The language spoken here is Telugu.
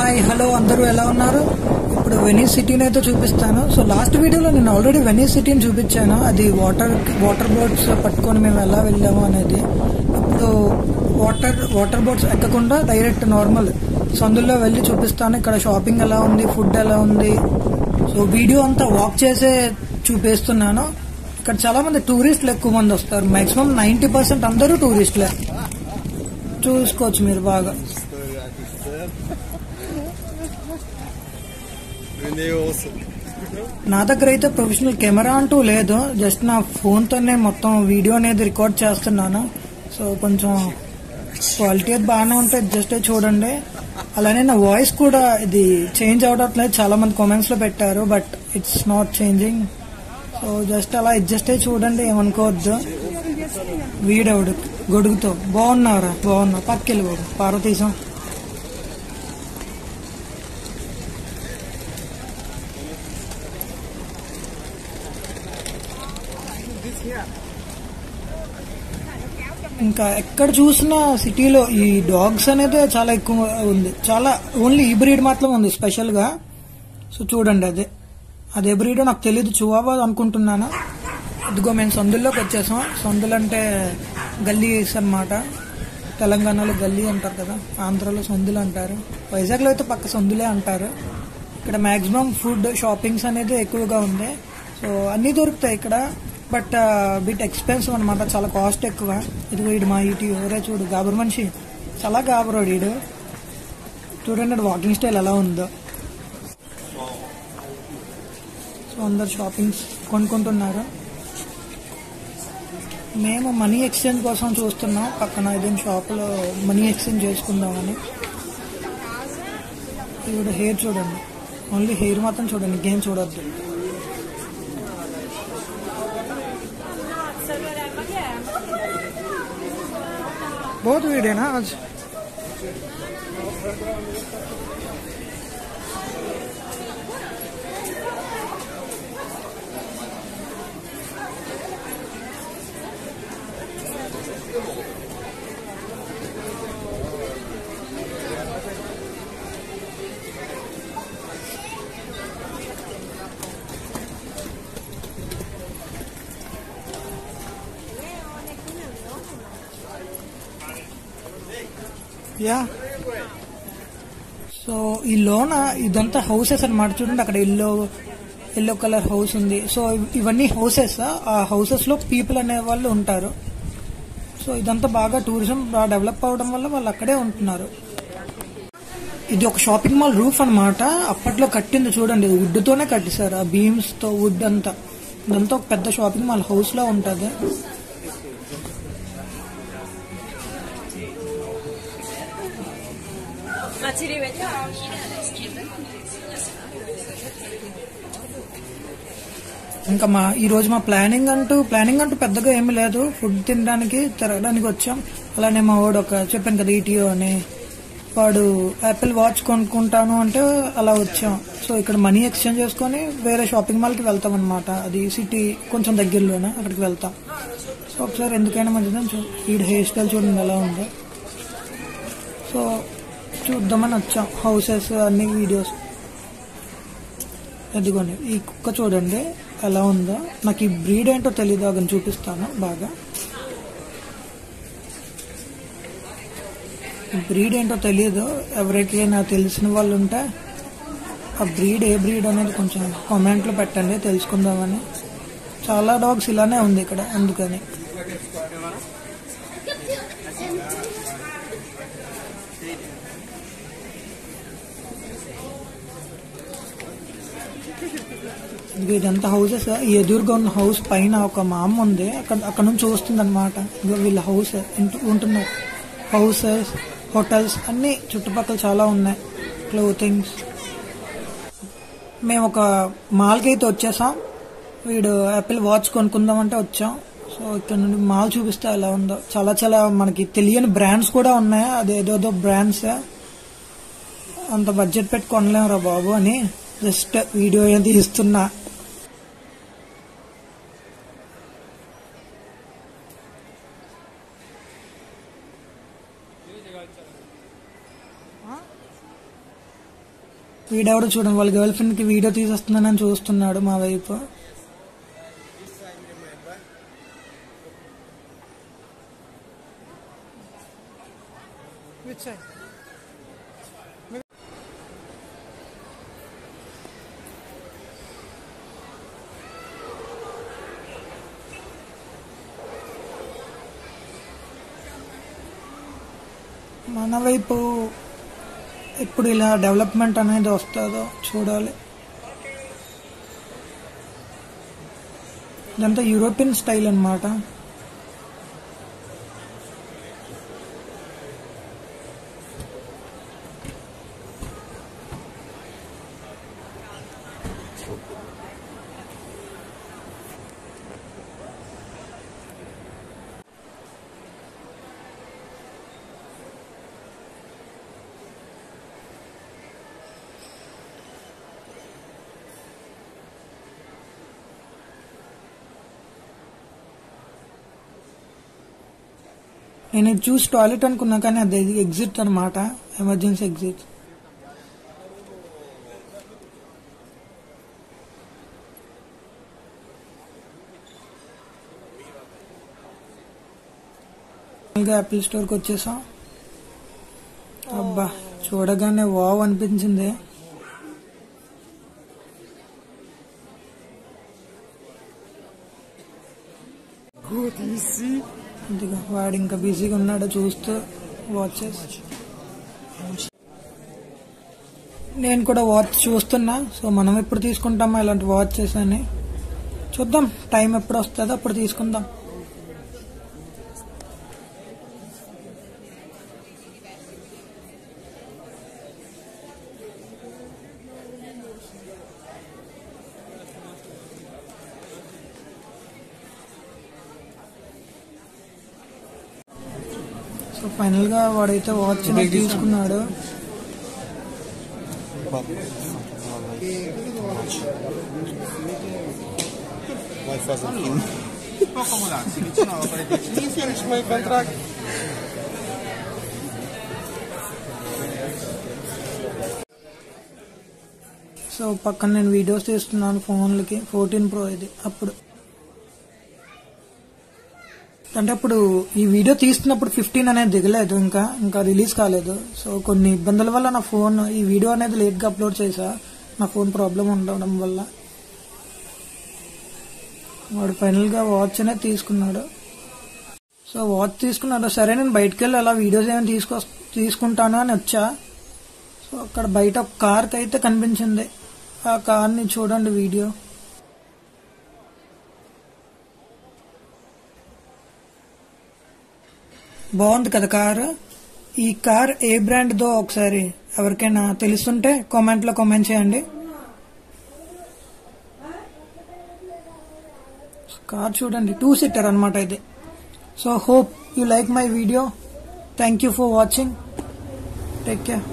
హాయ్ హలో అందరూ ఎలా ఉన్నారు? ఇప్పుడు వెనీస్ సిటీని అయితే చూపిస్తాను. సో లాస్ట్ వీడియోలో నేను ఆల్రెడీ వెనీస్ సిటీని చూపించాను. అది వాటర్ బోట్స్ పట్టుకొని మేము ఎలా వెళ్ళాము అనేది. ఇప్పుడు వాటర్ బోట్స్ ఎక్కకుండా డైరెక్ట్ నార్మల్ సందుల్లో వెళ్ళి చూపిస్తాను. ఇక్కడ షాపింగ్ ఎలా ఉంది, ఫుడ్ ఎలా ఉంది. సో వీడియో అంతా వాక్ చేసే చూపిస్తున్నాను. ఇక్కడ చాలా మంది టూరిస్టులు ఎక్కువ మంది వస్తారు. మాక్సిమం 90% అందరూ టూరిస్టులే. చూసుకోవచ్చు మీరు బాగా. నా దగ్గర అయితే ప్రొఫెషనల్ కెమెరా అంటూ లేదు. జస్ట్ నా ఫోన్ తోనే మొత్తం వీడియో అనేది రికార్డ్ చేస్తున్నాను. సో కొంచెం క్వాలిటీ అది బాగానే ఉంటుంది. జస్ట్ చూడండి. అలానే నా వాయిస్ కూడా ఇది చేంజ్ అవట్లేదు. చాలా మంది కామెంట్స్ లో పెట్టారు, but it's not changing. So just అలా అడ్జస్ట్ అయ్యి చూడండి, ఏమనుకోవద్దు. వీడవుడు గొడుగుతో బాగున్నారా? బాగున్నా. పక్కెళ్ళి బాబు పార్వతీశం. ఇంకా ఎక్కడ చూసినా సిటీలో ఈ డాగ్స్ అనేది చాలా ఎక్కువ ఉంది. చాలా ఓన్లీ ఈ బ్రీడ్ మాత్రం ఉంది స్పెషల్ గా. సో చూడండి, అదే బ్రీడ్ నాకు తెలీదు. చువావా అనుకుంటున్నాను. ఇదిగో మేము సందుల్లోకి వచ్చేసాం. సందులు అంటే గల్లీస్ అన్నమాట. తెలంగాణలో గల్లీ అంటారు కదా, ఆంధ్రాలో సందులు అంటారు. వైజాగ్ లో అయితే పక్క సందులే అంటారు. ఇక్కడ మాక్సిమం ఫుడ్ షాపింగ్స్ అనేది ఎక్కువగా ఉంది. సో అన్ని దొరుకుతాయి ఇక్కడ, బట్ బిట్ ఎక్స్పెన్సివ్ అనమాట. చాలా కాస్ట్ ఎక్కువ. ఇదిగో వీడు మా ఇటు ఎవరే చూడు, గాబర్ మనిషి. చాలా గాబరోడు వీడు. చూడండి వాకింగ్ స్టైల్ ఎలా ఉందో. సో అందరు షాపింగ్స్ కొనుక్కుంటున్నారు. మేము మనీ ఎక్స్చేంజ్ కోసం చూస్తున్నాం. పక్కన ఏదైనా షాప్లో మనీ ఎక్స్చేంజ్ చేసుకుందామని. ఇప్పుడు హెయిర్ చూడండి, ఓన్లీ హెయిర్ మాత్రం చూడండి, ఇంకేం చూడొద్దు. बहुत भीड़ है ना आज. యా, సో ఈ లోన ఇదంతా హౌసెస్ అన్నమాట. చూడండి అక్కడ ఎల్లో కలర్ హౌస్ ఉంది. సో ఇవన్నీ హౌసెస్. ఆ హౌసెస్ లో పీపుల్ అనే వాళ్ళు ఉంటారు. సో ఇదంతా బాగా టూరిజం బాగా డెవలప్ అవడం వల్ల వాళ్ళు అక్కడే ఉంటున్నారు. ఇది ఒక షాపింగ్ మాల్ రూఫ్ అన్నమాట. అప్పట్లో కట్టింది చూడండి, వుడ్ తోనే కట్టిసారు. ఆ బీమ్స్ తో వుడ్ అంతా. ఇదంతా ఒక పెద్ద షాపింగ్ మాల్ హౌస్ లో ఉంటది. ఇంకా ఈ రోజు మా ప్లానింగ్ అంటూ పెద్దగా ఏమీ లేదు. ఫుడ్ తినడానికి తిరగడానికి వచ్చాం. అలానే మా వాడు చెప్పాను కదా ఈటీఓ అని, వాడు యాపిల్ వాచ్ కొనుక్కుంటాను అంటే అలా వచ్చాం. సో ఇక్కడ మనీ ఎక్స్చేంజ్ చేసుకుని వేరే షాపింగ్ మాల్ కి వెళ్తాం అనమాట. అది సిటీ కొంచెం దగ్గరలోనే, అక్కడికి వెళ్తాం. సో ఒకసారి ఎందుకైనా మంచిదని ఈ హెయిర్ స్టైల్ చూడండి ఎలా ఉందో. సో చూద్దామని వచ్చాం. హౌసెస్ అన్ని వీడియోస్. ఎదిగోండి ఈ కుక్క చూడండి ఎలా ఉందో. నాకు ఈ బ్రీడ్ ఏంటో తెలీదు, అదని చూపిస్తాను బాగా. బ్రీడ్ ఏంటో తెలియదు. ఎవరికైనా తెలిసిన వాళ్ళు ఉంటే ఆ బ్రీడ్ ఏ బ్రీడ్ అనేది కొంచెం కామెంట్లో పెట్టండి, తెలుసుకుందామని. చాలా డాగ్స్ ఇలానే ఉంది ఇక్కడ, అందుకని. ఇదంతా హౌసెస్. ఎదురుగా ఉన్న హౌస్ పైన ఒక మా అమ్మ ఉంది, అక్కడ నుంచి చూస్తుంది అనమాట. వీళ్ళ హౌస్ ఉంటున్నారు. హౌసెస్, హోటల్స్ అన్ని చుట్టుపక్కల చాలా ఉన్నాయి. క్లోతింగ్స్. మేము ఒక మాల్కి అయితే వచ్చేసాం. వీడు యాపిల్ వాచ్ కొనుక్కుందామంటే వచ్చాం. సో ఇక్కడ నుండి మాల్ చూపిస్తే ఎలా ఉందో. చాలా చాలా మనకి తెలియని బ్రాండ్స్ కూడా ఉన్నాయి. అదేదో బ్రాండ్స్. అంత బడ్జెట్ పెట్టి కొనలేమురా బాబు అని జస్ట్ వీడియో ఏం తీస్తున్నా. వీడెవడో చూడండి, వాళ్ళ గర్ల్ ఫ్రెండ్ కి వీడియో తీసేస్తున్నానని చూస్తున్నాడు మా వైపు. మన వైపు ఇప్పుడు ఇలా డెవలప్మెంట్ అనేది వస్తుందో చూడాలి. ఇదంతా యూరోపియన్ స్టైల్ అన్నమాట. నేను ఇది చూసి టాయిలెట్ అనుకున్నా, కానీ అది ఎగ్జిట్ అనమాట, ఎమర్జెన్సీ ఎగ్జిట్. యాపిల్ స్టోర్కి వచ్చేసాం. అబ్బా చూడగానే వావ్ అనిపించింది. వాడు ఇంకా బిజీగా ఉన్నాడు చూస్తూ వాచెస్. నేను కూడా వాచ్ చూస్తున్నా. సో మనం ఎప్పుడు తీసుకుంటామా ఇలాంటి వాచెస్ అని చూద్దాం. టైం ఎప్పుడు వస్తుందో అప్పుడు తీసుకుందాం. సో ఫైనల్ గా వాడైతే వాచ్ తీసుకున్నాడు. సో పక్కన నేను వీడియోస్ తీస్తున్నాను ఫోన్లకి. 14 Pro ఇది. అప్పుడు అంటే అప్పుడు ఈ వీడియో తీస్తున్నప్పుడు 15 అనేది దిగలేదు, ఇంకా రిలీజ్ కాలేదు. సో కొన్ని ఇబ్బందుల వల్ల నా ఫోన్ ఈ వీడియో అనేది లేట్ గా అప్లోడ్ చేశా, నా ఫోన్ ప్రాబ్లం ఉండడం వల్ల. వాడు ఫైనల్ గా వాచ్ అనేది తీసుకున్నాడు. సో వాచ్ తీసుకున్నాడు. సరే నేను బయటకు వెళ్ళి అలా వీడియోస్ ఏమైనా తీసుకుంటాను అని వచ్చా. సో అక్కడ బయట ఒక కార్ అయితే కనిపించింది. ఆ కార్ ని చూడండి వీడియో. బాగుంది కదా కారు. ఈ కార్ ఏ బ్రాండ్ దో ఒకసారి ఎవరికైనా తెలుస్తుంటే కామెంట్ లో కామెంట్ చేయండి. కార్ చూడండి, 2-seater అన్నమాట ఇది. So hope you like my video. Thank you for watching. Take care.